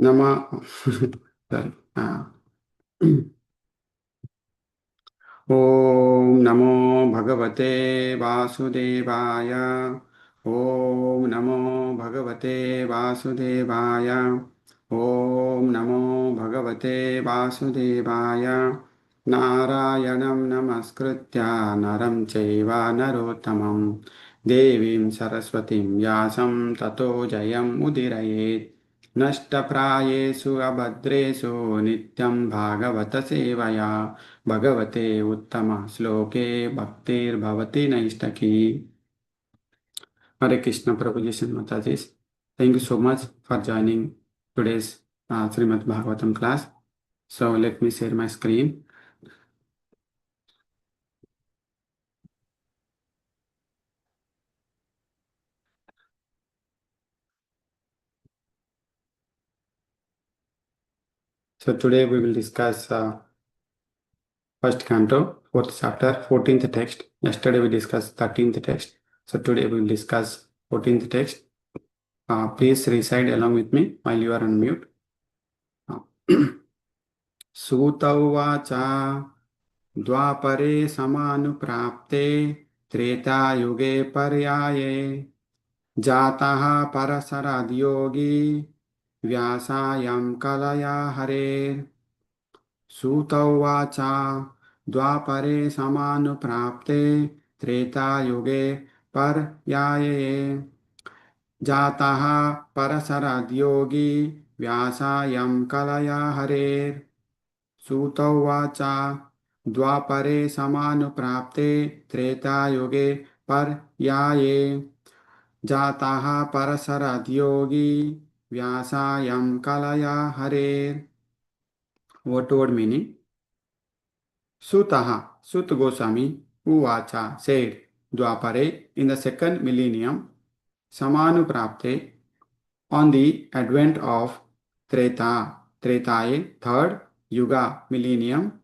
नमः sorry. ॐ नमो भगवते वासुदेवाय। ॐ नमो भगवते वासुदेवाय। ॐ नमो भगवते वासुदेवाय। नारायणं नमस्कृत्य नरं चैव नरोत्तमं देवीं सरस्वतीं व्यासं ततो जयम् उदीरयेत्। नष्टप्रायेषु अभद्रेषु नित्यं भागवत सेवया भगवते उत्तम श्लोके भक्तिर्भवति नैष्टकी। Hare Krishna Prabhuji and Mataji. Thank you so much for joining today's Srimad Bhagavatam class. So let me share my screen. So today we will discuss first canto, fourth chapter, 14th text. Yesterday we discussed 13th text. So today we will discuss 14th text. Please recite along with me while you are on mute. सूत उवाच द्वापरे समानुप्राप्ते त्रेतायुगे पर्याये जातः परशराद्योगी व्यासायं कलया हरेर्। सूत उवाच द्वापरे समानुप्राप्ते त्रेतायुगे पर्याये जातः परशराद्योगी व्यासायं कलया हरेर्। सूत उवाच द्वापरे समानुप्राप्ते त्रेतायुगे पर्याये जातः परशराद्योगी व्यासायं कलया हरेर्। What word meaning? Sutaha, Sut Goswami, Uvacha, said, Dwapare, in the second millennium, Samanuprapte, on the advent of Treta, Tretaye, third Yuga, millennium,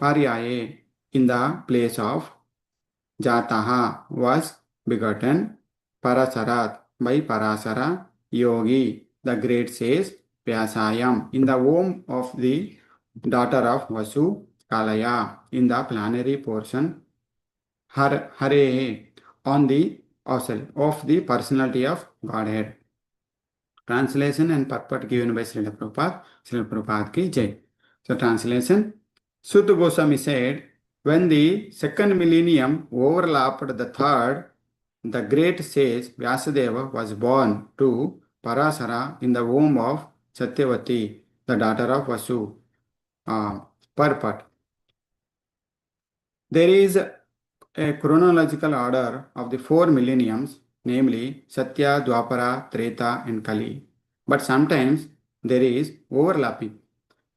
Paryaye, in the place of Jataha, was begotten, Parasarat, by Parasara, Yogi, the great sage, Vyasayam, in the womb of the daughter of Vasu, Kalaya, in the plenary portion, Hare, on the of the personality of Godhead. Translation and purport given by Srila Prabhupada. Srila Prabhupada ki Jai. So translation, Sutta Goswami said, when the second millennium overlapped the third, the great sage Vyasadeva was born to Parasara in the womb of Satyavati, the daughter of Vasu. Purport. There is a chronological order of the four millenniums, namely Satya, Dwapara, Treta, and Kali. But sometimes there is overlapping.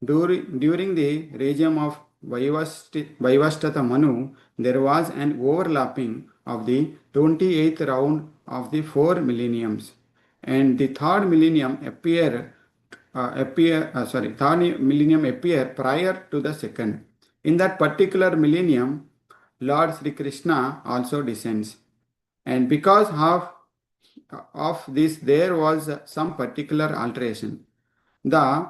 During the regime of Vaivashtata Manu, there was an overlapping of the 28th round of the four millenniums, and the third millennium third millennium appear prior to the second. In that particular millennium, Lord Sri Krishna also descends, and because of this, there was some particular alteration. The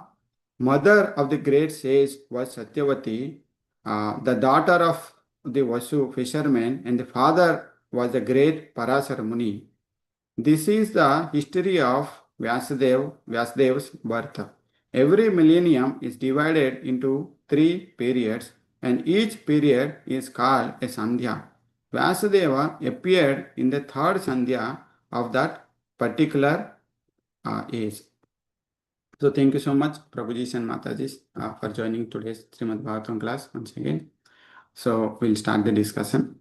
mother of the great sage was Satyavati, the daughter of the Vasu fisherman, and the father was the great Parasara Muni. This is the history of Vyasadev's birth. Every millennium is divided into three periods, and each period is called a Sandhya. Vyasadeva appeared in the third Sandhya of that particular age. So thank you so much, Prabhuji and Mataji, for joining today's Srimad Bhagavatam class once again. So we'll start the discussion.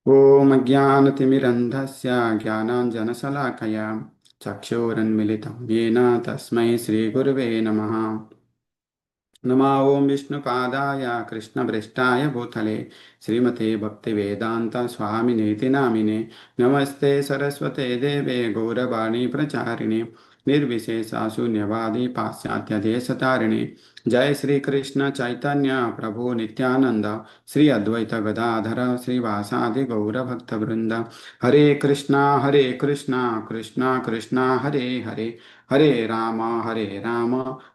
ॐ अज्ञानतिमिरन्धस्य ज्ञानाञ्जनशलाकया चक्षुरुन्मिलितं येन तस्मै श्रीगुरवे नमः। नमो ॐ विष्णुपादाय कृष्णप्रेष्ठाय भूतले श्रीमते भक्तिवेदान्त स्वामिनेति नामिने। नमस्ते सरस्वते देवे गौरवाणी प्रचारिणे निर्विशेषा शून्यवादी पाश्चात्य देशतारिणे। जय श्री कृष्ण चैतन्य प्रभु नित्यानंद, श्री अद्वैत गदाधर श्रीवासादि गौर भक्तवृंद। हरे कृष्णा कृष्णा कृष्णा हरे हरे, हरे Ram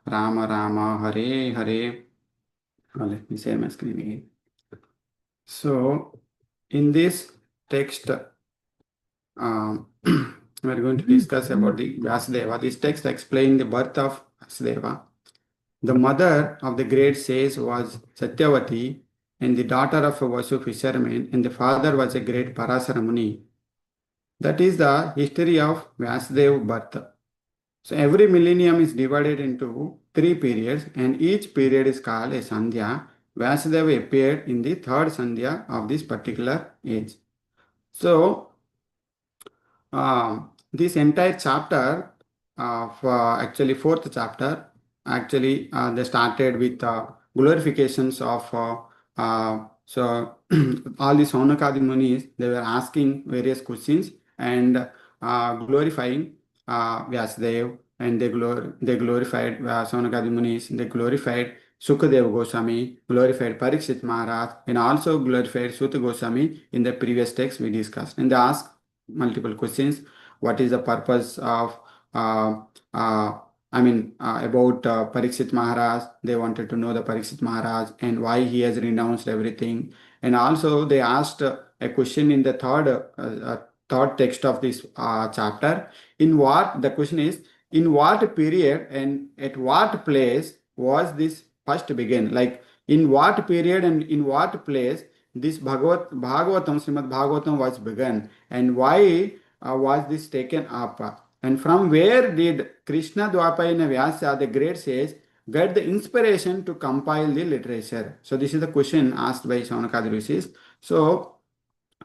Ram Ram Hare Hare. Let me share my screen again. So, in this text, we are going to discuss about the Vasudeva. This text explains the birth of Vasudeva. The mother of the great sage was Satyavati, and the daughter of a Vasu fisherman, and the father was a great Parasara Muni. That is the history of Vasudeva birth. So every millennium is divided into three periods, and each period is called a Sandhya. Vasudeva appeared in the third Sandhya of this particular age. So this entire chapter of actually fourth chapter, actually they started with glorifications of so all the Saunakadi Munis, they were asking various questions and glorifying Vyasadeva, and they glorified Saunakadi Munis, they glorified Sukadeva Goswami, glorified Parikshit Maharaj, and also glorified Suta Goswami in the previous text we discussed. And they asked multiple questions. What is the purpose of uh, uh, about Parikshit Maharaj? They wanted to know the Parikshit Maharaj and why he has renounced everything. And also they asked a question in the third text of this chapter. In what the question is, in what period and at what place was this first began? Like in what period and in what place this Bhagavatam, Srimad Bhagavatam was begun, and why was this taken up? And from where did Krishna Dwapayana Vyasa, the great sage, get the inspiration to compile the literature? So this is the question asked by Saunakadi Rishis.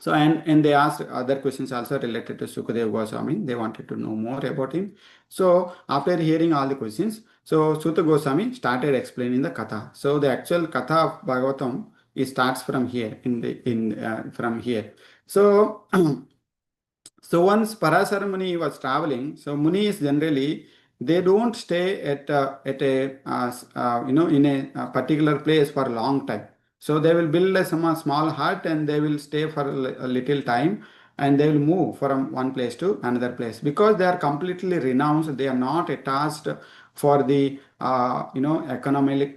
And they asked other questions also related to Sukadeva Goswami. They wanted to know more about him. So after hearing all the questions, so Suta Goswami started explaining the katha. So the actual katha of Bhagavatam, it starts from here from here. So so once Parasara Muni was traveling, so Munis generally they don't stay at a in a particular place for a long time. So they will build a small hut and they will stay for a little time, and they will move from one place to another place because they are completely renounced. They are not attached for the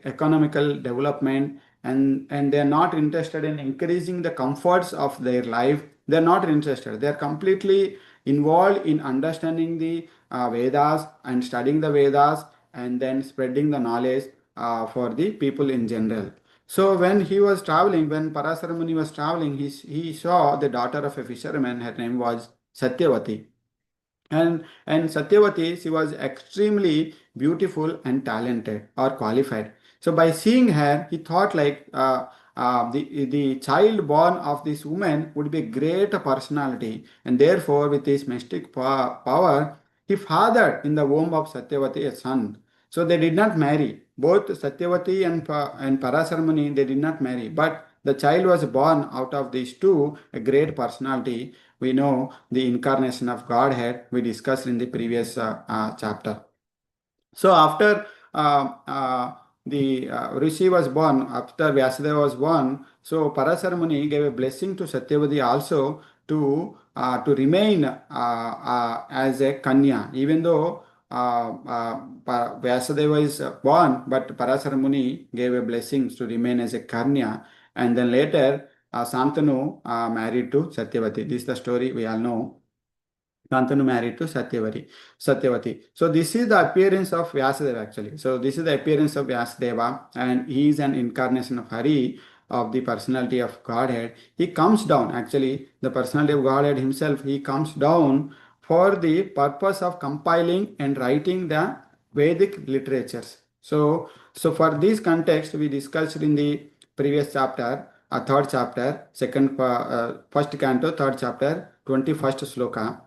economical development, and they are not interested in increasing the comforts of their life. They are not interested. They are completely involved in understanding the Vedas and studying the Vedas and then spreading the knowledge for the people in general. So when he was traveling, when Parasara Muni was traveling, he saw the daughter of a fisherman. Her name was Satyavati. And Satyavati, she was extremely beautiful and talented or qualified. So by seeing her, he thought like the child born of this woman would be a great personality, and therefore with his mystic power, he fathered in the womb of Satyavati a son. So they did not marry. Both Satyavati and Parasaramuni, they did not marry, but the child was born out of these two, a great personality. We know the incarnation of Godhead we discussed in the previous chapter. So after the Rishi was born, after Vyasadeva was born, so Parasar Muni gave a blessing to Satyavati also to remain as a Kanya, even though Vyasadeva is born, but Parasar Muni gave a blessing to remain as a Kanya, and then later Santanu married to Satyavati. This is the story we all know. Shantanu married to Satyavati. So this is the appearance of Vyasadeva actually. So this is the appearance of Vyasadeva, and he is an incarnation of Hari, of the personality of Godhead. He comes down actually, the personality of Godhead himself, he comes down for the purpose of compiling and writing the Vedic literatures. So for this context, we discussed in the previous chapter, third chapter, first canto, third chapter, 21st sloka.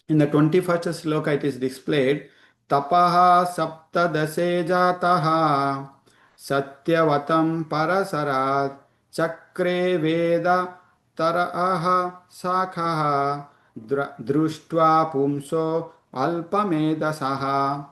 In the 21st sloka, it is displayed Tapaha Saptadase Jataha Satyavatam Parasarat Chakre Veda Taraha Sakhaha Društva Pumso Alpamedasaha.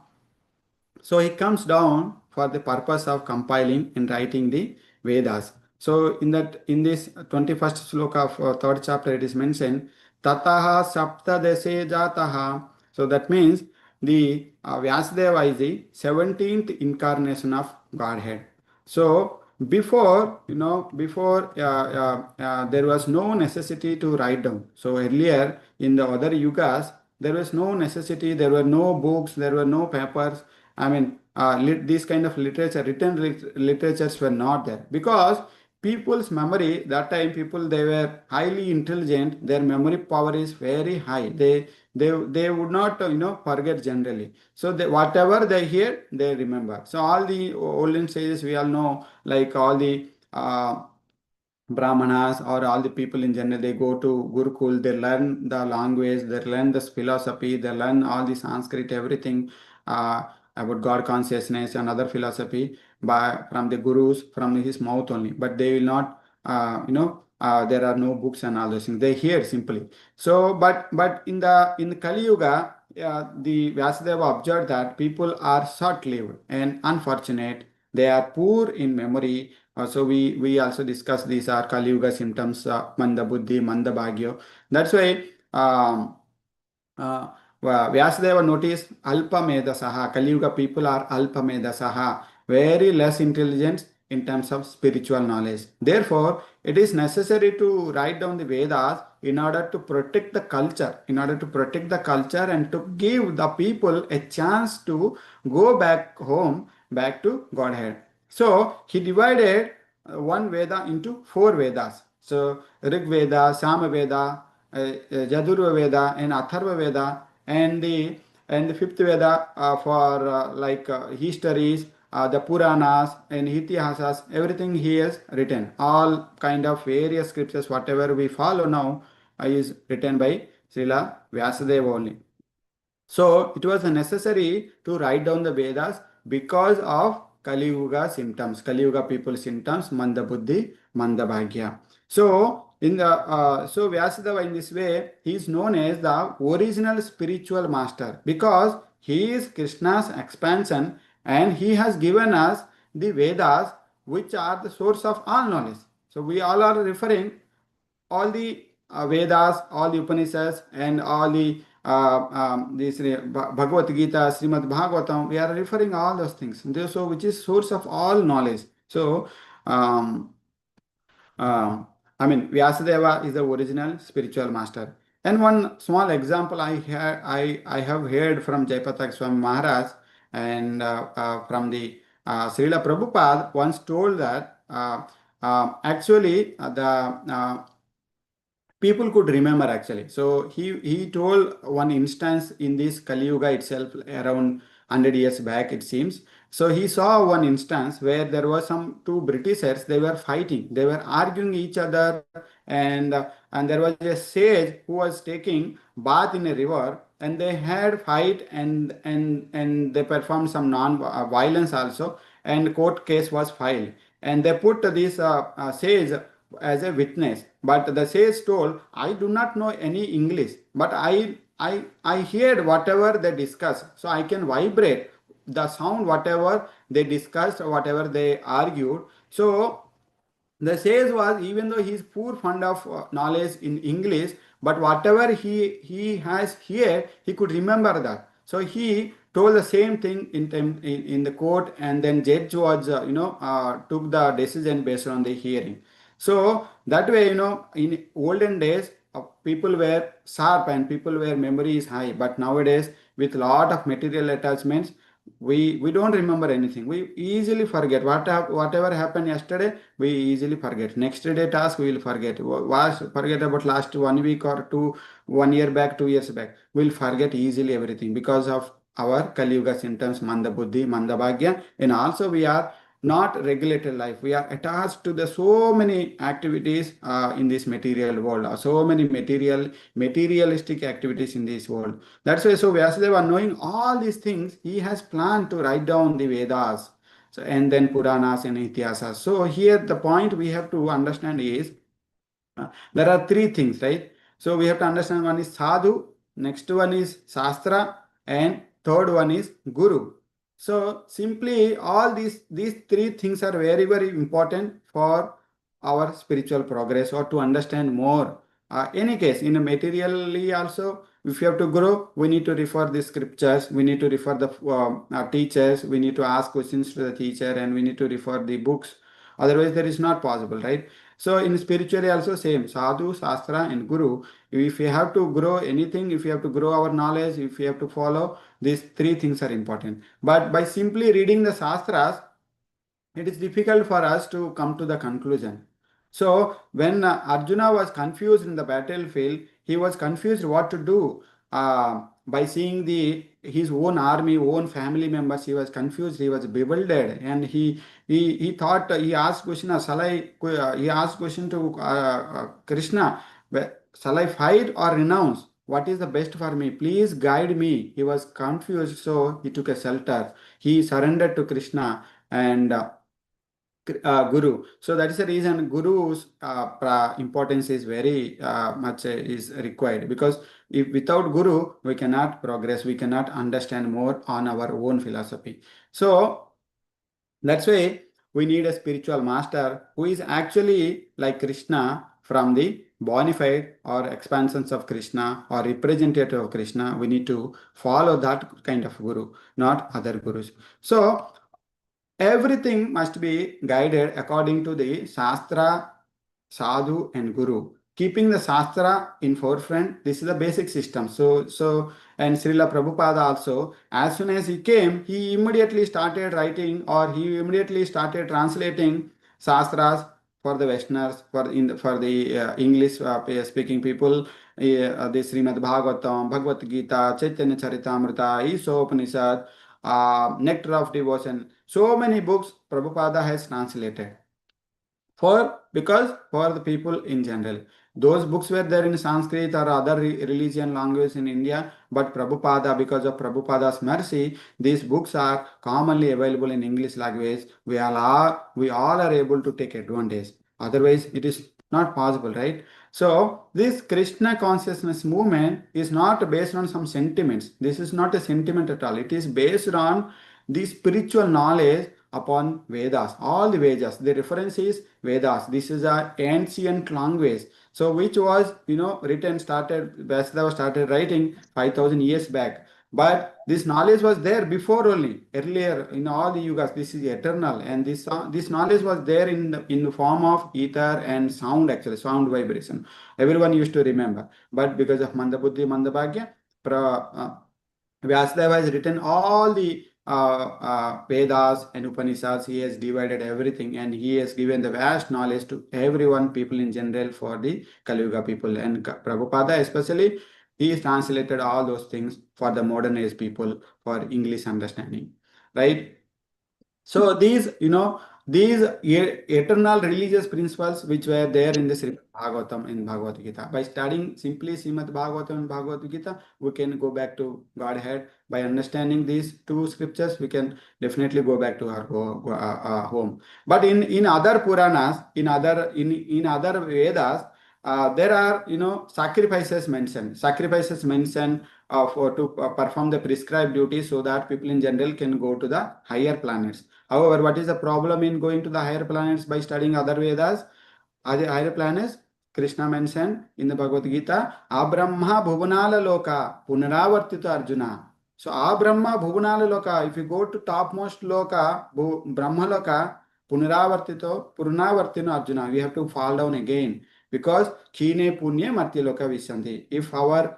So he comes down for the purpose of compiling and writing the Vedas. So in this 21st sloka of third chapter, it is mentioned Tataha Saptadese Jataha. So that means the Vyasadeva is the 17th incarnation of Godhead. So before there was no necessity to write down. So earlier in the other yugas, there was no necessity. There were no books. There were no papers. I mean, these kind of literature, literatures were not there because people's memory that time, people they were highly intelligent. Their memory power is very high. They would not forget generally. So whatever they hear, they remember. So all the olden sages we all know, like all the Brahmanas or all the people in general, they go to Gurukul, they learn the language, they learn the philosophy, they learn all the Sanskrit, everything about God consciousness and other philosophy from the gurus, from his mouth only. But they will not, there are no books and all those things. They hear simply. So, but in the Kali Yuga, the Vyasadeva observed that people are short-lived and unfortunate. They are poor in memory. So we also discuss these are Kali Yuga symptoms, Manda Buddhi, Manda Bhagyo. That's why uh, Vyasadeva noticed Alpa Medasaha. Kali Yuga people are Alpa Medasaha, very less intelligent in terms of spiritual knowledge. Therefore, it is necessary to write down the Vedas in order to protect the culture, and to give the people a chance to go back home, back to Godhead. So he divided one Veda into four Vedas. So Rig Veda, Sama Veda, Yajurveda Veda, and Atharva Veda, and the fifth Veda for histories, the Puranas and Itihasas, everything he has written. All kind of various scriptures, whatever we follow now, is written by Srila Vyasadeva only. So it was necessary to write down the Vedas because of Kali Yuga symptoms, Kali Yuga people symptoms, Manda Buddhi, Manda Bhagya. So so Vyasadeva in this way, he is known as the original spiritual master because he is Krishna's expansion and he has given us the Vedas, which are the source of all knowledge. So we all are referring all the Vedas, all the Upanishads, and all the Bhagavad Gita, Srimad Bhagavatam, we are referring all those things. So, which is source of all knowledge. So, um, I mean, Vyasadeva is the original spiritual master. And one small example I have heard from Jayapatak Swami Maharaj and from the Srila Prabhupada once told that actually the people could remember actually. So he told one instance in this Kali Yuga itself around 100 years back it seems. So he saw one instance where there was some two Britishers, they were fighting, they were arguing each other, and there was a sage who was taking bath in a river, and they had fight, and they performed some non violence also, and court case was filed, and they put this sage as a witness. But the sage told, I do not know any English, but I heard whatever they discuss. So I can vibrate the sound, whatever they discussed, whatever they argued. So the sage was, even though he is poor fund of knowledge in English, but whatever he has here, he could remember that. So he told the same thing in the court, and then judge was took the decision based on the hearing. So that way, in olden days, people were sharp and people were memory is high. But nowadays, with lot of material attachments, we don't remember anything. We easily forget whatever happened yesterday. We easily forget. Next day task we will forget. Forget about last 1 week or 1 year back, 2 years back. We'll forget easily everything because of our Kali Yuga symptoms, Manda Buddhi, Manda Bhagya, and also we are not regulated life. We are attached to the so many activities in this material world, so many materialistic activities in this world. That's why, so Vyasadeva, knowing all these things, he has planned to write down the Vedas, so, and then Puranas and Itihasas. So here the point we have to understand is there are three things, right? So we have to understand, one is Sadhu, next one is Shastra, and third one is Guru. So simply all these three things are very very important for our spiritual progress or to understand more. Any case, in a materially also, if you have to grow, we need to refer the scriptures, we need to refer the teachers, we need to ask questions to the teacher, and we need to refer the books. Otherwise, that is not possible, right? So in spiritually also same, sadhu, shastra, and guru. If we have to grow anything, if we have to grow our knowledge, if we have to follow, these three things are important. But by simply reading the shastras, it is difficult for us to come to the conclusion. So when Arjuna was confused in the battlefield, he was confused what to do. By seeing the his own army, own family members, he was confused. He was bewildered, and he thought he asked Krishna, "Shall I?" He asked question to Krishna, "Shall I fight or renounce? What is the best for me? Please guide me." He was confused, so he took a shelter. He surrendered to Krishna and Guru. So that is the reason Guru's importance is very much is required, because if without Guru we cannot progress, we cannot understand more on our own philosophy. So that's why we need a spiritual master who is actually like Krishna, from the bona fide or expansions of Krishna or representative of Krishna. We need to follow that kind of Guru, not other Gurus. So everything must be guided according to the Shastra, Sadhu, and Guru. Keeping the Shastra in forefront, this is the basic system. And Srila Prabhupada also, as soon as he came, he immediately started writing, or he immediately started translating Shastras for the Westerners, for the English speaking people, the Srimad Bhagavatam, Bhagavad Gita, Chaitanya Charitamrita, Isopanishad, Nectar of Devotion. So many books Prabhupada has translated because for the people in general. Those books were there in Sanskrit or other religion language in India, but Prabhupada, because of Prabhupada's mercy, these books are commonly available in English language. We all are able to take advantage. Otherwise, it is not possible, right? So this Krishna consciousness movement is not based on some sentiments. This is not a sentiment at all. It is based on the spiritual knowledge upon Vedas. All the Vedas, the reference is Vedas. This is an ancient language. So which was, Vyasdeva started writing 5,000 years back. But this knowledge was there before only, earlier in all the yugas. This is eternal, and this knowledge was there in the form of ether and sound, actually sound vibration. Everyone used to remember, but because of Mandabuddhi, Mandabhagya, Vyasdeva has written all the Vedas and Upanishads. He has divided everything, and he has given the vast knowledge to everyone, people in general, for the Kali Yuga people. And Prabhupada especially, he has translated all those things for the modern age people for English understanding, right? So these eternal religious principles which were there in the Srimad Bhagavatam and Bhagavad Gita. By studying simply Srimad Bhagavatam and Bhagavad Gita, we can go back to Godhead. By understanding these two scriptures, we can definitely go back to our home. But in other Puranas, in other Vedas, there are sacrifices mentioned. Sacrifices mentioned to perform the prescribed duties, so that people in general can go to the higher planets. However, what is the problem in going to the higher planets by studying other Vedas? Other higher planets, Krishna mentioned in the Bhagavad Gita, Abrahma Bhuvanala Loka Punaravartita Arjuna. So Abrahma Bhuvanala Loka, if you go to topmost Loka, Brahma Loka, Punavartino Arjuna, we have to fall down again, because Kine Punya Martya Loka Vishanti. If our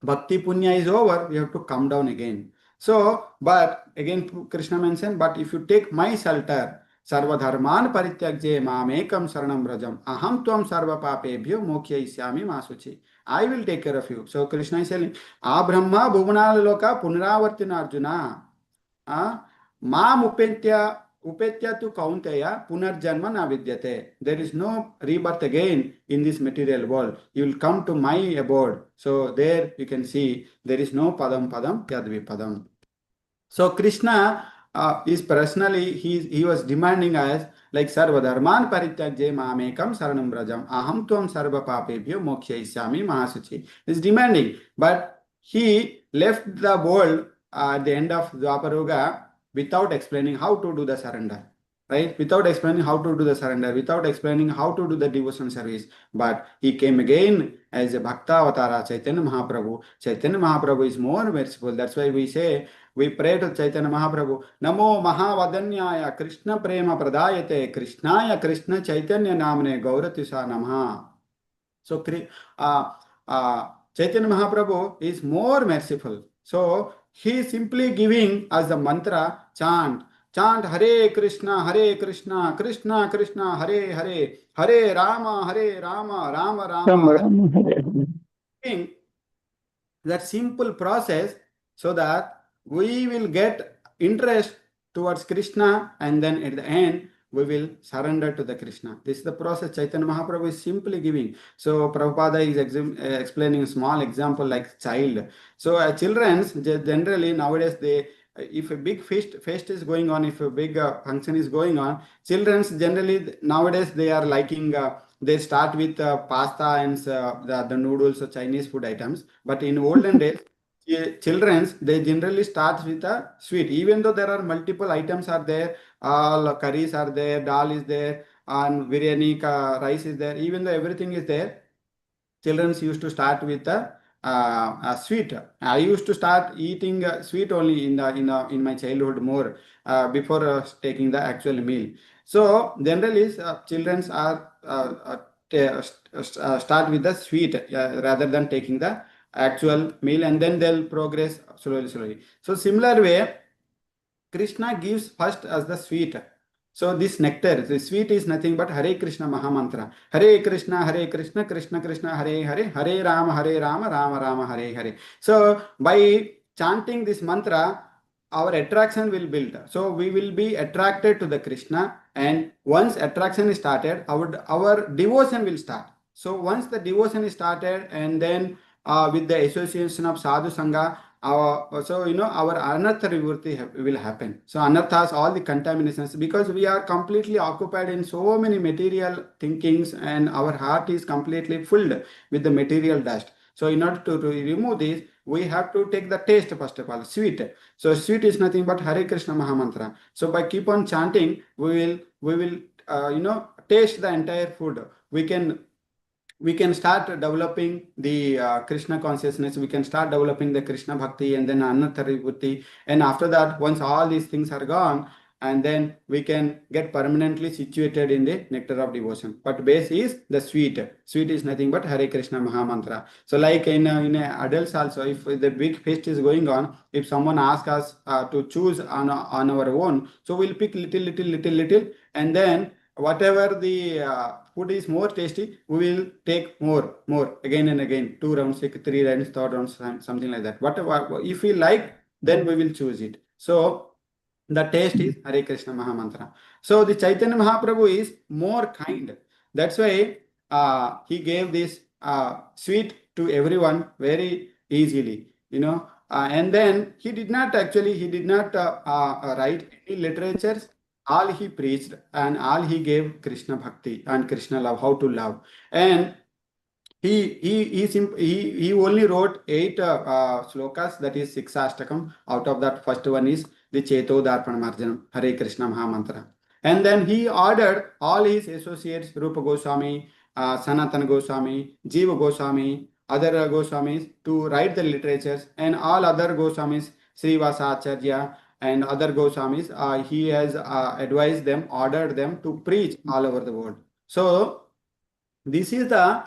Bhakti Punya is over, we have to come down again. So, but again, Krishna mentioned, but if you take my shelter, Sarva Dharman Parityagje Mamekam Saranam Rajam, Aham Tvam Sarva Papebhyo Mokshayisyami Masuchi. I will take care of you. So, Krishna is telling, Abrahma Bhuvanala Loka Punaravartina Arjuna. Mam Upetya tu Kaunteya Punarjanma na vidyate. There is no rebirth again in this material world. You will come to my abode. So there you can see there is no padam yadvi padam. So Krishna is personally, he was demanding us, like Sarva Dharman Parityagye Mamekam Saranam Brajam Aham Tvam Sarva Papebhyo Mokshayishyami Mahasuchi. He is demanding, but he left the world at the end of Dwaparuga without explaining how to do the surrender. Right? Without explaining how to do the surrender, without explaining how to do the devotion service. But he came again as a Bhakta Avatara, Chaitanya Mahaprabhu. Chaitanya Mahaprabhu is more merciful. That's why we say, we pray to Chaitanya Mahaprabhu, Namo Mahavadanyaya Krishna Prema Pradayate Krishnaya Krishna Chaitanya Namne Gauratisa Namaha. So Chaitanya Mahaprabhu is more merciful. So he is simply giving us the mantra, chant Hare Krishna, Krishna Krishna, Hare Hare, Hare Rama, Rama Ram Rama. Ram Hare Hare. That simple process so that we will get interest towards Krishna, and then at the end we will surrender to the Krishna. This is the process Chaitanya Mahaprabhu is simply giving. So Prabhupada is explaining a small example like child. So children generally nowadays, they if a big feast is going on, if a big function is going on, children generally nowadays they are liking they start with pasta and the noodles or Chinese food items. But in olden days, children they generally start with a sweet. Even though there are multiple items are there, all curries are there, dal is there, and biryani rice is there. Even though everything is there, children used to start with a sweet. I used to start eating sweet only in my childhood more before taking the actual meal. So generally, children are start with the sweet rather than taking the actual meal, and then they'll progress slowly. So similar way, Krishna gives first as the sweet. So this nectar, the sweet is nothing but Hare Krishna Mahamantra. Hare Krishna, Krishna Krishna, Hare Hare, Hare Rama, Rama Rama, Hare Hare. So by chanting this mantra, our attraction will build. So we will be attracted to the Krishna, and once attraction is started, our devotion will start. So once the devotion is started, and then with the association of Sadhu Sangha, our anartha vivurti will happen. So anarthas, all the contaminations, because we are completely occupied in so many material thinkings, and our heart is completely filled with the material dust. So in order to remove this, we have to take the taste first of all, sweet. So sweet is nothing but Hare Krishna Mahamantra. So by keep on chanting, we will taste the entire food. We can start developing the Krishna consciousness, we can start developing the Krishna bhakti, and then Anatharivrutti. And after that, once all these things are gone, and then we can get permanently situated in the nectar of devotion. But base is the sweet. Sweet is nothing but Hare Krishna Mahamantra. So like in adults also, if the big feast is going on, if someone asks us to choose on our own, so we'll pick little, and then whatever the food is more tasty, we will take more again and again, 2 rounds, 3 rounds, third rounds, something like that. Whatever, if we like, then we will choose it. So the taste is Hare Krishna Mahamantra. So the Chaitanya Mahaprabhu is more kind. That's why he gave this sweet to everyone very easily, and then he did not write any literatures. All he preached and all he gave Krishna bhakti and Krishna love, how to love. And he only wrote 8 slokas, that is 6 astakam. Out of that, first one is the Cheto Darpana Marjanam, Hare Krishna Mahamantra. And then he ordered all his associates, Rupa Goswami, Sanatana Goswami, Jiva Goswami, other Goswamis, to write the literatures, and all other Goswamis, Srivasa Acharya and other Goswamis, he has advised them, ordered them to preach all over the world. So this is the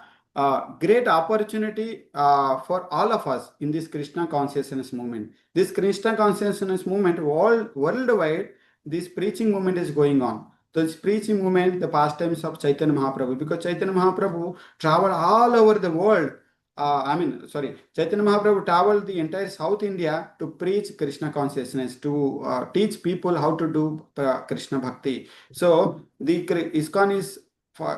great opportunity for all of us in this Krishna consciousness movement. This Krishna consciousness movement, worldwide, this preaching movement is going on. So this preaching movement, the pastimes of Chaitanya Mahaprabhu, because Chaitanya Mahaprabhu traveled all over the world. Chaitanya Mahaprabhu traveled the entire South India to preach Krishna consciousness, to teach people how to do Krishna bhakti. So the ISKCON is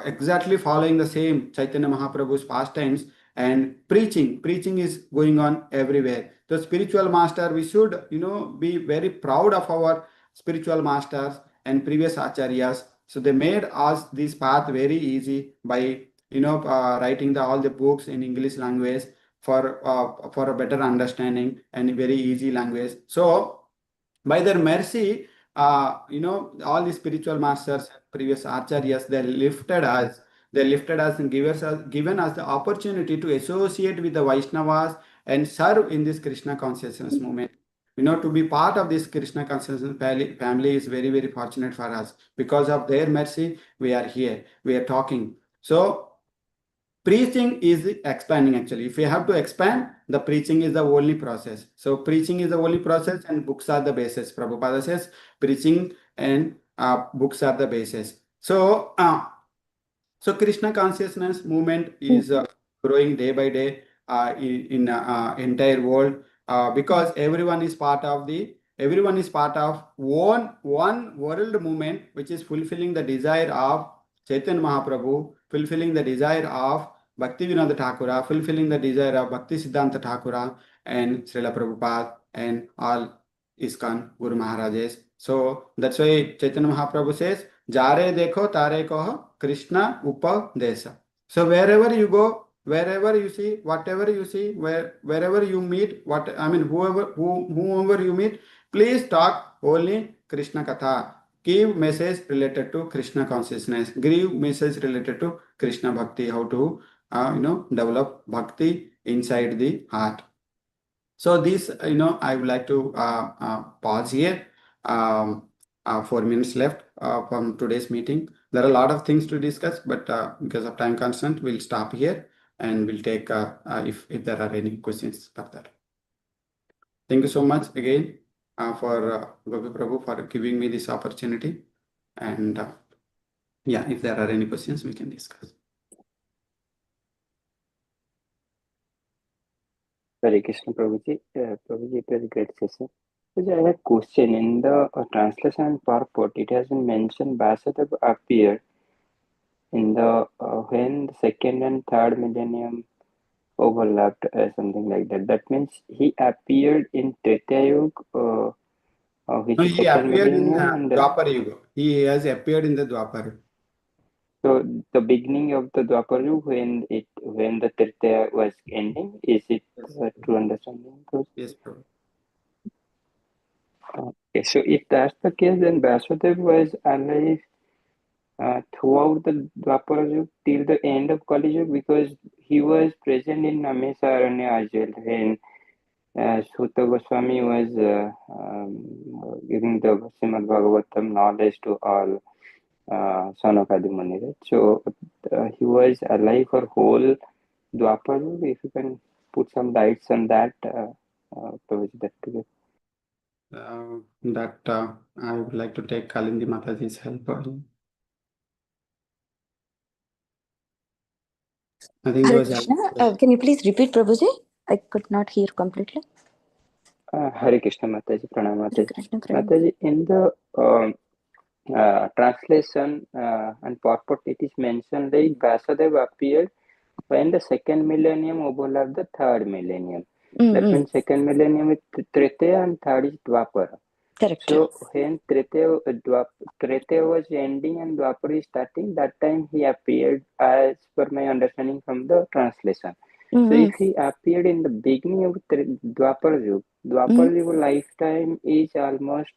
exactly following the same Chaitanya Mahaprabhu's pastimes, and preaching is going on everywhere. The spiritual master, we should be very proud of our spiritual masters and previous acharyas. So they made us this path very easy by writing all the books in English language, for a better understanding and very easy language. So by their mercy, all the spiritual masters, previous acharyas, they lifted us. They lifted us and given us the opportunity to associate with the Vaishnavas and serve in this Krishna consciousness movement. To be part of this Krishna consciousness family is very, very fortunate for us. Because of their mercy, we are here. We are talking. So preaching is expanding actually. If you have to expand, the preaching is the only process. So preaching is the only process and books are the basis. Prabhupada says preaching and books are the basis. So Krishna consciousness movement is growing day by day in entire world because everyone is part of one world movement which is fulfilling the desire of Chaitanya Mahaprabhu, fulfilling the desire of Bhaktivinoda Thakura, fulfilling the desire of Bhakti Siddhanta Thakura and Srila Prabhupada and all ISKCON Guru Maharajas. So that's why Chaitanya Mahaprabhu says, Jare dekho tare koho Krishna upadesa. So wherever you go, wherever you see, whatever you see, wherever you meet, whoever you meet, please talk only Krishna Katha. Give message related to Krishna consciousness. Give message related to Krishna Bhakti, how to develop Bhakti inside the heart. So this, I would like to pause here. 4 minutes left from today's meeting. There are a lot of things to discuss, but because of time constraint, we'll stop here and we'll take if there are any questions further. Thank you so much again for Gopi Prabhu for giving me this opportunity. And if there are any questions, we can discuss. Hare Krishna, Prabhuji. Prabhuji, it was a great session. Prabhuji, I have a question. In the translation and purport, it has been mentioned Vasudeva appeared in the when the second and third millennium overlapped, something like that. That means he appeared in Treta Yuga, which No, is he second appeared in millennium, and Dwapar Yuga. He has appeared in the Dwapar. so the beginning of the Dwapar Yuga, when the Treta was ending, is it true understanding? Yes, Prabhu. Okay, so if that's the case, then Vasudeva was alive throughout the Dwapara Yuga till the end of Kali Yuga because he was present in Namesaranya as well when Suta Goswami was giving the Srimad Bhagavatam knowledge to all Sanokadi Muni. Right? So he was alive for whole Dwapara Yuga. If you can put some lights on that, that together. I would like to take Kalindi Mataji's help. I think Hare Krishna. Can you please repeat, Prabhuji? I could not hear completely. Hare Krishna Mataji, Pranam Mataji. Hare Krishna, Pranam. Mataji, in the translation and purport, it is mentioned like Vasudeva appeared when the second millennium overlapped the third millennium. That means second millennium is Treta and third is Dwapara. Correct. So when Treta was ending and Dwapara is starting, that time he appeared as per my understanding from the translation. So if he appeared in the beginning of Dwapara Yuga lifetime is almost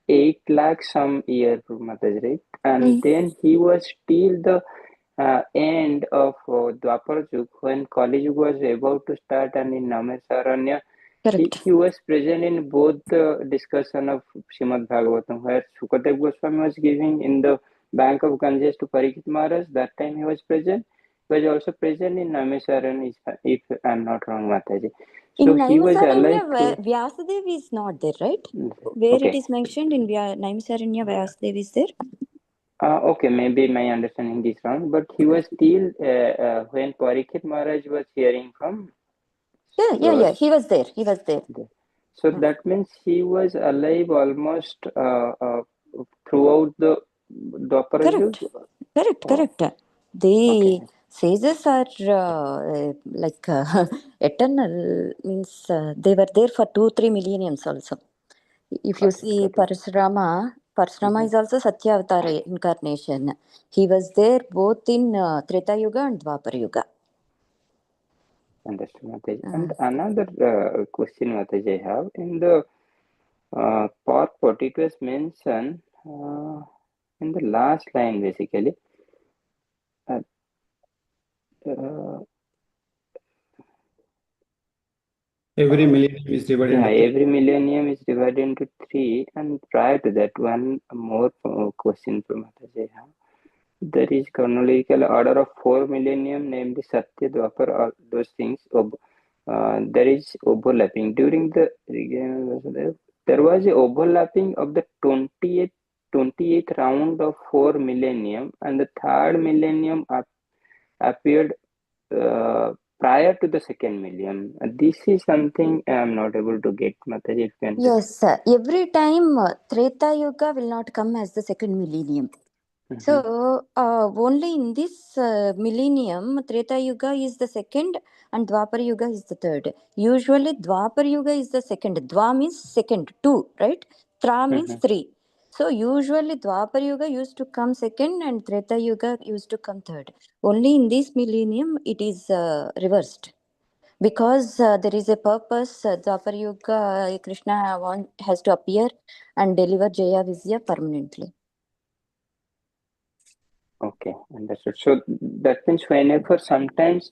8 lakh some year for Mataji, right? And then he was till the end of Dwapara Yuga when Kali Yuga was about to start, and in Namesaranya he was present in both the discussion of Srimad Bhagavatam where Sukadeva Goswami was giving in the bank of Ganges to Parikshit Maharaj. That time he was present. He was also present in Namesaranya, if I'm not wrong, Mataji. So in he was alive. Vyasadeva is not there, right? Where it is mentioned in Naimisaranya, Vyasadeva is there. Okay, maybe my understanding is wrong, but he was still when Parikshit Maharaj was hearing from. Yeah, he was there. So that means he was alive almost throughout the Dwapara Yuga. Correct. The sages are eternal, means they were there for 2-3 millenniums also. If you see Parashurama is also Satya Avatara incarnation. He was there both in Treta Yuga and Dwapara Yuga. Understood, Mataji. And another question, Mataji, I have in the purport, it was mentioned in the last line, basically. Uh, Every millennium is divided yeah, into every millennium is divided into 3. And prior to that, one more question from Mataji. There is chronological order of 4 millennium, namely Satya, Dwapar, all those things. There is overlapping. During the there was a overlapping of the 28th round of 4 millennium, and the third millennium appeared prior to the second millennium. This is something I am not able to get, Mataji. Yes, every time Treta Yuga will not come as the second millennium. So only in this millennium, Treta Yuga is the second and Dwapar Yuga is the third. Usually Dwapar Yuga is the second. Dwa means second, 2, right? Tra means 3. So usually Dwapar Yuga used to come second and Treta Yuga used to come third. Only in this millennium it is reversed. Because there is a purpose, Dwapar Yuga, Krishna has to appear and deliver Jaya Vizya permanently. Okay, understood. So that means whenever sometimes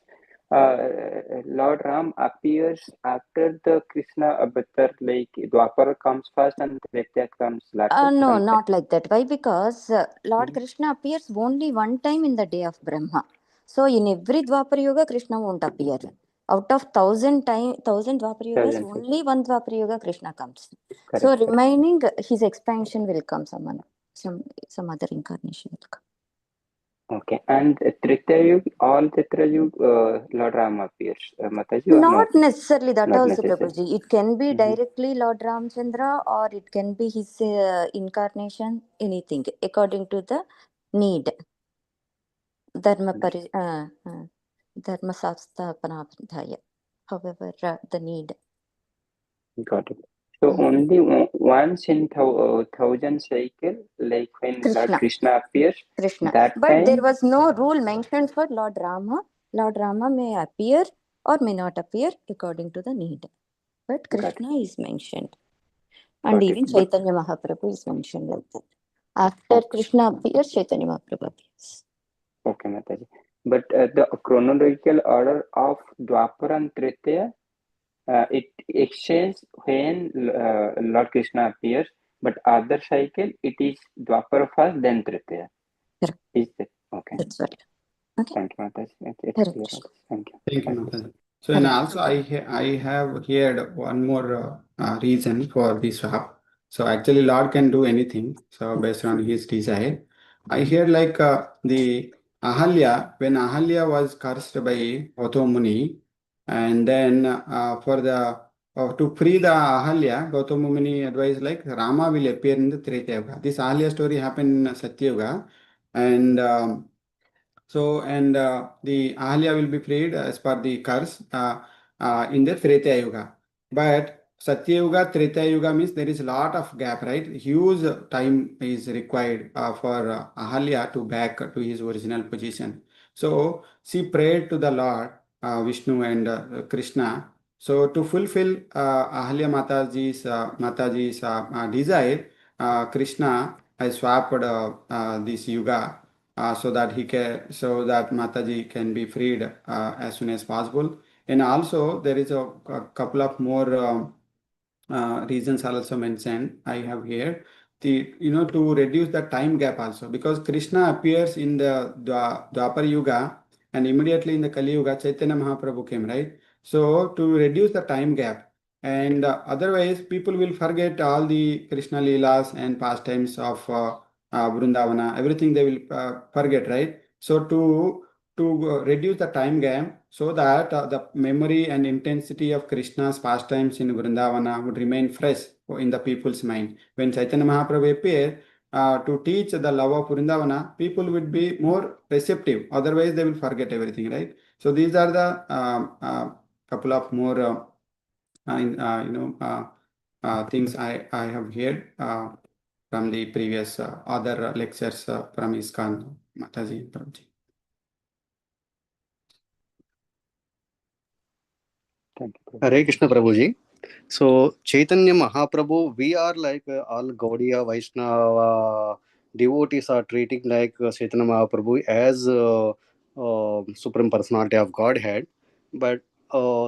Lord Ram appears after the Krishna avatar, like Dwapara comes first and Treta comes later. No, not like that. Why? Because Lord Krishna appears only one time in the day of Brahma. So in every Dwapar Yuga, Krishna won't appear. Out of 1,000 Dwapar Yugas, only one Dwapar Yuga Krishna comes. Correct, so remaining, his expansion will come, some other incarnation will come. Okay, and Treta Yuga, all Treta Yuga, Lord Ram appears. Mataji, Not necessarily that Not also, necessary. Prabhuji. It can be directly Lord Ramchandra or it can be his incarnation, anything, according to the need. Dharma Sasthapanabhaya. However, the need. Got it. So only once in 1,000 cycle, like when Lord Krishna appears, that but time, there was no rule mentioned for Lord Rama. Lord Rama may appear or may not appear according to the need. But Krishna is mentioned. And even Chaitanya Mahaprabhu is mentioned like that. After Krishna appears, Chaitanya Mahaprabhu appears. Okay, Mataji. But the chronological order of Dwapara and Treta, it exchanges when Lord Krishna appears, but other cycle, it is Dwapara first, then Treta. Correct. Is that okay? That's right. Okay. Thank you, Mataji. It's clear. Thank you. Thank you, Mataji. So, and also I have heard one more reason for the swap. So actually Lord can do anything. So based on his desire, I hear like the Ahalya, when Ahalya was cursed by Gautam Muni, and then for the to free the Ahalya, Gautam Muni advised like Rama will appear in the Treta Yuga. This Ahalya story happened in Satya Yuga, and so, and the Ahalya will be freed as per the curse in the Treta Yuga. But Satya Yuga, Treta Yuga means there is a lot of gap, right? Huge time is required for Ahalya to back to his original position. So, she prayed to the Lord, Vishnu and Krishna. So, to fulfill Ahalya Mataji's desire, Krishna has swapped this Yuga so that Mataji can be freed as soon as possible. And also there is a couple of more reasons are also mentioned I have here. To reduce the time gap also, because Krishna appears in the Dwapar Yuga and immediately in the Kali Yuga Chaitanya Mahaprabhu came, right? So to reduce the time gap, and otherwise people will forget all the Krishna Leelas and pastimes of Vrindavana, everything they will forget, right? So to reduce the time gap so that the memory and intensity of Krishna's pastimes in Vrindavana would remain fresh in the people's mind. When Chaitanya Mahaprabhu appeared to teach the love of Vrindavana, people would be more receptive. Otherwise, they will forget everything, right? So these are the couple of more things I have heard from the previous other lectures from ISKCON, Mataji and Prabhuji. Thank you, Prabhu. Hare Krishna Prabhuji. So Chaitanya Mahaprabhu, we are like all Gaudiya Vaishnava devotees are treating like Chaitanya Mahaprabhu as Supreme Personality of Godhead, but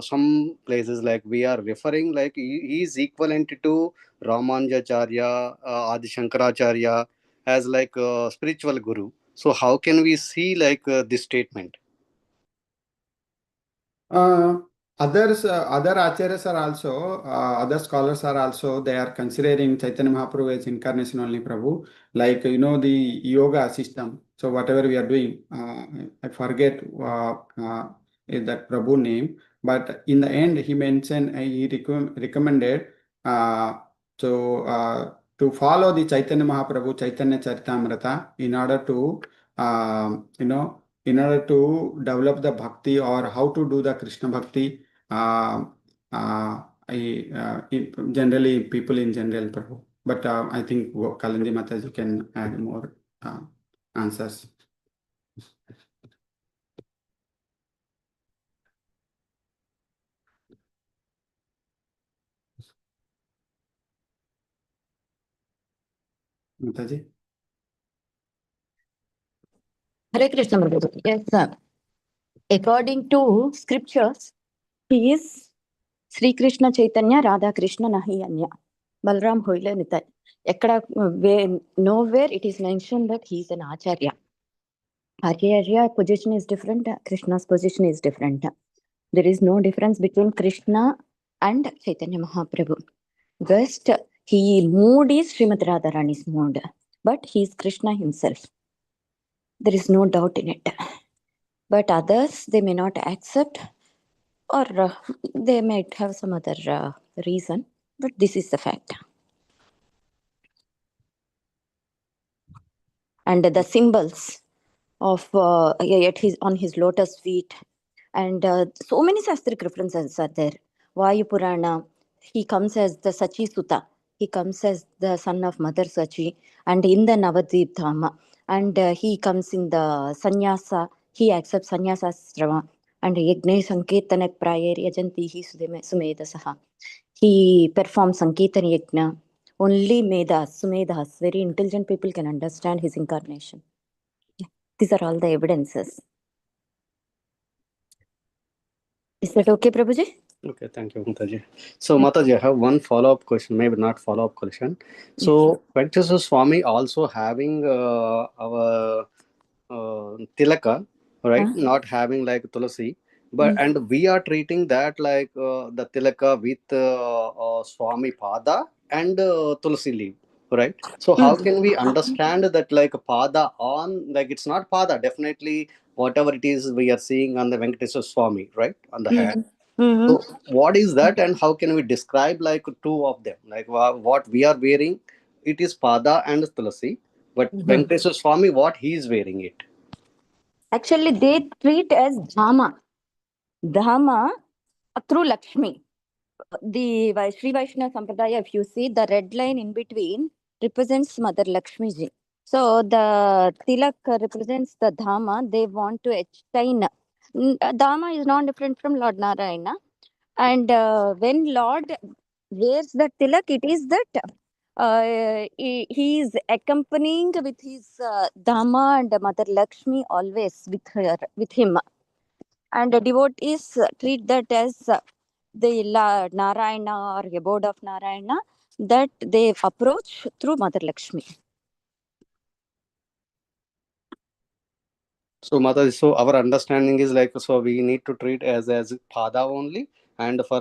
some places like we are referring like he is equivalent to Ramanujacharya, Adi Shankaracharya as like spiritual guru. So how can we see like this statement? Other acharyas are also, other scholars are also, they are considering Chaitanya Mahaprabhu as incarnation only Prabhu. Like, the yoga system. So whatever we are doing, I forget is that Prabhu name. But in the end, he mentioned, he recommended to follow the Chaitanya Mahaprabhu, Chaitanya Charitamrita in order to develop the bhakti or how to do the Krishna bhakti, generally people in general, Prabhu. But I think Kalandi Mataji can add more answers. Mataji? Hare Krishna Prabhu. Yes, sir. According to scriptures, he is Sri Krishna Chaitanya Radha Krishna Nahi Anya. Balram Hoile Nitai. Nowhere it is mentioned that he is an Acharya. Acharya position is different, Krishna's position is different. There is no difference between Krishna and Chaitanya Mahaprabhu. Just he mood is Srimati Radharani's mood, but he is Krishna himself. There is no doubt in it. But others, they may not accept, or they might have some other reason, but this is the fact. And the symbols of on his lotus feet, and so many Shastric references are there. Vayu Purana, he comes as the Sachi Sutta, he comes as the son of Mother Sachi, and in the Navadvip Dhama, and he comes in the Sannyasa, he accepts Sannyasa Asrama, and Yagne Sanketanak Prayer Yajantihi Sumedasaha. He performs Sanketan Yajna. Only Medas, Sumedhas, very intelligent people can understand his incarnation. These are all the evidences. Is that okay, Prabhuji? Okay, thank you, Mataji. So, Mataji, I have one follow-up question, maybe not follow-up question. So, Venkateswara Swami also having our tilaka, right? Not having like tulasi, but and we are treating that like the tilaka with Swami Pada and tulasi leaf, right? So, how can we understand that like Pada on, like it's not Pada, definitely whatever it is we are seeing on the Venkateswara Swami, right? On the hair. So what is that and how can we describe like two of them? Like what we are wearing, it is Pada and Tulasi, but Venkateswara Swami, what he is wearing it. Actually, they treat as Dhamma. Dhamma through Lakshmi. The Sri Vaishnava Sampradaya, if you see the red line in between, represents Mother Lakshmi ji. So the tilak represents the Dhamma. They want to attain. Dhamma is not different from Lord Narayana. And when Lord wears the tilak, it is that he is accompanying with his Dhamma and Mother Lakshmi always with him. And devotees treat that as the Narayana or abode of Narayana that they approach through Mother Lakshmi. So Mata, so our understanding is like, so we need to treat as Pada only, and for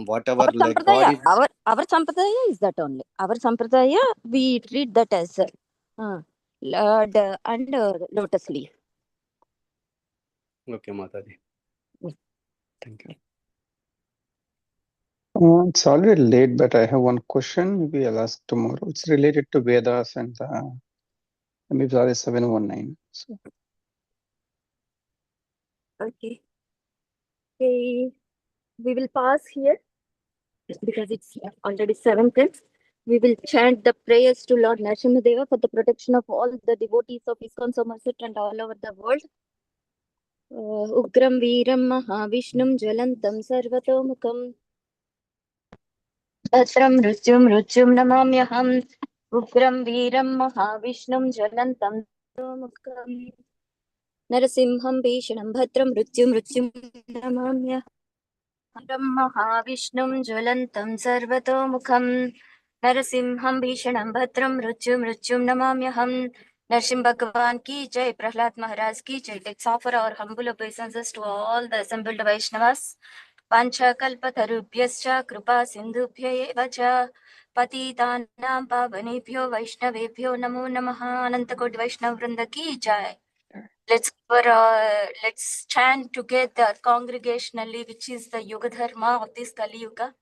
whatever Our like God sampradaya, is. our sampradaya is that only. Our sampradaya, we treat that as Lord and lotus leaf. Okay, Mataji. Thank you. It's already late, but I have one question. Maybe I'll ask tomorrow. It's related to Vedas and maybe 719. So. Okay. Okay. We will pause here because it's already 7:10. We will chant the prayers to Lord Narasimhadeva for the protection of all the devotees of ISKCON Somerset and all over the world. उग्रं वीरं महाविष्णुं ज्वलन्तं सर्वतोमुखम् भद्रं मृत्युं नमाम्यहम् उग्रं वीरं महाविष्णुं ज्वलन्तं सर्वतोमुखम् नरसिंहं भीषणं भद्रं मृत्युं नमाम्यहम् महाविष्णुं ज्वलन्तं सर्वतोमुखम् नरसिंहं भीषणं भद्रं मृत्युं नमाम्यहम् Narsimha Bhagavan ki jai, Prahlad Maharaj ki jai. Let's offer our humble obeisances to all the assembled Vaishnavas. Pancha kalpatarubhyascha kripa sindhubhya eva cha patitanam pavanebhyo Vaishnavebhyo namo namaha. Anantakoti Vaishnav Vrinda ki jai. Let's chant together congregationally, which is the Yuga Dharma of this Kali Yuga.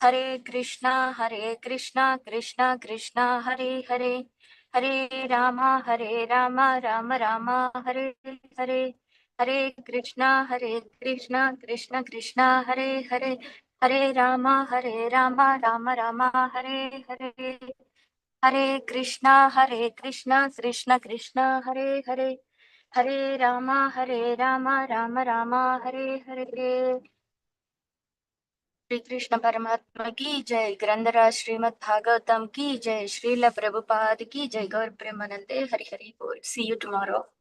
Hare Krishna, Krishna Krishna, Hare Hare. Hare Rama, Rama Rama, Hare Hare. Hare Krishna, Krishna Krishna, Hare Hare. Hare Rama, Rama Rama, Hare Hare. Hare Krishna, Krishna Krishna, Hare Hare. Hare Rama, Rama Rama, Hare Hare. Shri Krishna परमात्मा की जय। ग्रंथराज श्रीमद् भागवतम की जय। श्रील प्रभुपाद की जय। गौर प्रेमानंदे हरि हरि बोल। सी you tomorrow.